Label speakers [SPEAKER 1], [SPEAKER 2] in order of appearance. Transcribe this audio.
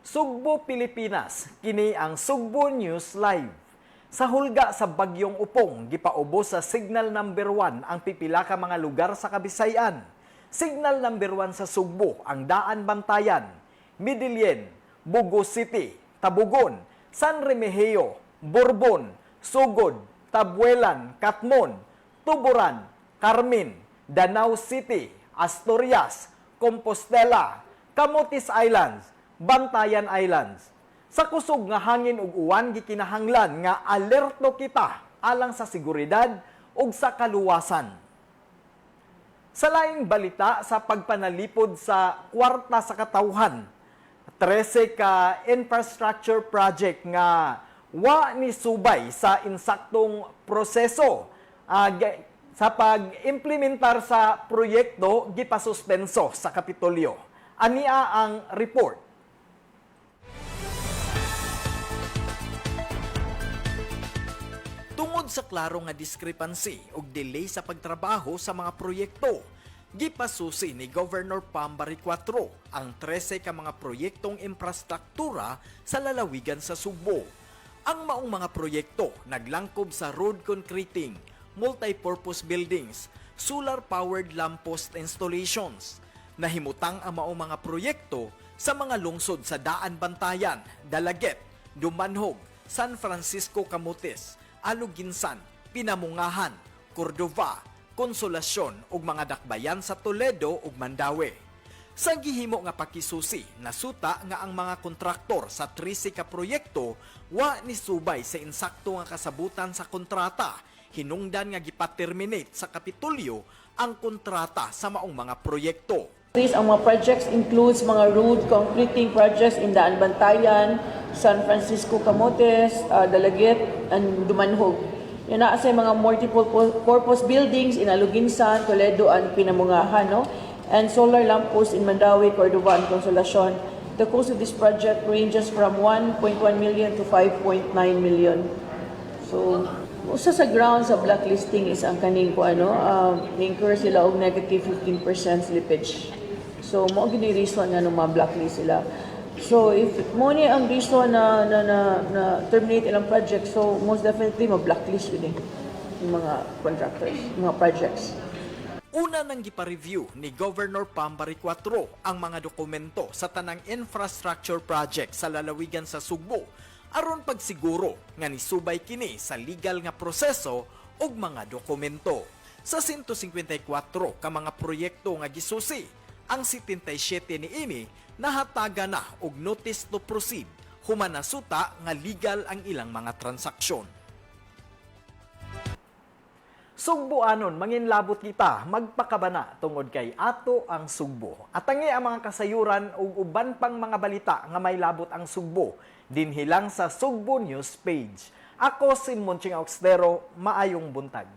[SPEAKER 1] Sugbo, Pilipinas, kini ang Sugbo News Live. Sa hulga sa Bagyong Upong, gipaubos sa Signal number 1 ang pipila ka mga lugar sa Kabisayan. Signal number 1 sa Sugbo, ang Daan Bantayan, Midilien, Bugo City, Tabugon, San Remigio, Borbon, Sugod, Tabuelan, Katmon, Tuburan, Carmen, Danau City, Asturias, Compostela, Camotes Islands, Bantayan Islands. Sa kusog nga hangin ug uwan gikinahanglan nga alerto kita alang sa seguridad ug sa kaluwasan. Sa laing balita sa pagpanalipod sa kwarta sa katawhan, 13 ka infrastructure project nga wa ni subay sa insaktong proseso sa pag-implementar sa proyekto gipasuspenso sa Kapitolyo. Ania ang report. Tungod sa klaro nga discrepancy ug delay sa pagtrabaho sa mga proyekto, gipasusi ni Governor Pambari 4 ang 13 ka mga proyektong infrastruktura sa lalawigan sa Sugbo. Ang maong mga proyekto naglangkob sa road concreting, multi-purpose buildings, solar-powered lamppost installations. Nahimutang ang maong mga proyekto sa mga lungsod sa Daan Bantayan, Dalaget, Dumanhog, San Francisco Camotes, Aluginsan, Pinamungahan, Cordova, Konsolasyon ug mga dakbayan sa Toledo ug Mandaue. Sa gihimo nga pakisusi, nasuta nga ang mga kontraktor sa 13 ka proyekto wa ni subay sa insakto nga kasabutan sa kontrata. Hinungdan nga gipa-terminate sa Kapitolyo ang kontrata sa maong mga proyekto.
[SPEAKER 2] Ang mga projects includes mga road concreting projects in Daan Bantayan, San Francisco Camotes, Dalaget, and Dumanhog. Yan na sa mga multiple purpose buildings in Aluginsan, Toledo, and Pinamungahan, no? And solar lampposts in Mandaue, Cordova, and Consolacion. The cost of this project ranges from 1.1 million to 5.9 million. So, usa sa grounds sa blacklisting is ang kaning incur sila og negative 15% slippage. So, mo gini reason nga nung ma-blacklist sila. So, if mo ni ang reason na terminate ilang project, so most definitely ma-blacklist yun yung mga contractors, mga projects.
[SPEAKER 1] Una nang gipa-review ni Governor Pambari 4 ang mga dokumento sa tanang infrastructure project sa lalawigan sa Sugbo aron pagsiguro nga nisubay kini sa legal nga proseso ug mga dokumento. Sa 154 ka mga proyekto nga gisusi, ang 77 niini nahataga na og notice to proceed human nasuta nga legal ang ilang mga transaksyon. Sugboanon, manginlabot kita, magpakabana tungod kay ato ang Sugbo. At tangi ang mga kasayuran ug uban pang mga balita nga may labot ang Sugbo dinhi lang sa Sugbo News page. Ako si Monching Auxtero, maayong buntag.